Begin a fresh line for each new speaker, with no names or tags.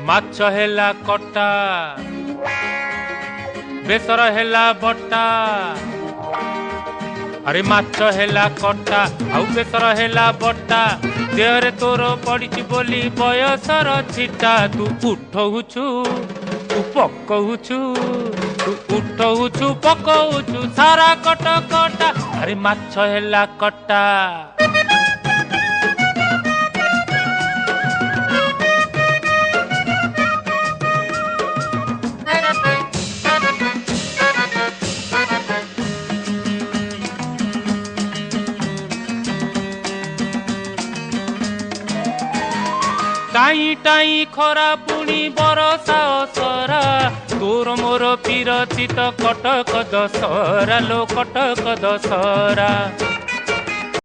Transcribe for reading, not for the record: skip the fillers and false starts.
ମାଛ ହେଲା କଟା ବେସର ହେଲା ବଟା ଆରେ ମାଛ ହେଲା କଟା ଆଉ ବେସର ହେଲା ବଟା ଦେହରେ ତୋର ପଡ଼ିଛି ବୋଲି ବୟସର ଛିଟା ତୁ ଉଠଉଛୁ ତୁ ପକଉଛୁ ତୁ ଉଠଉଛୁ ପକଉଛୁ ସାରା କଟ କଟା ଆରେ ମାଛ ହେଲା କଟା टाई टाई खरा पुणी बरसा असरा तोर मोर पीरती तो कटक दशहरा लो कटक दशहरा।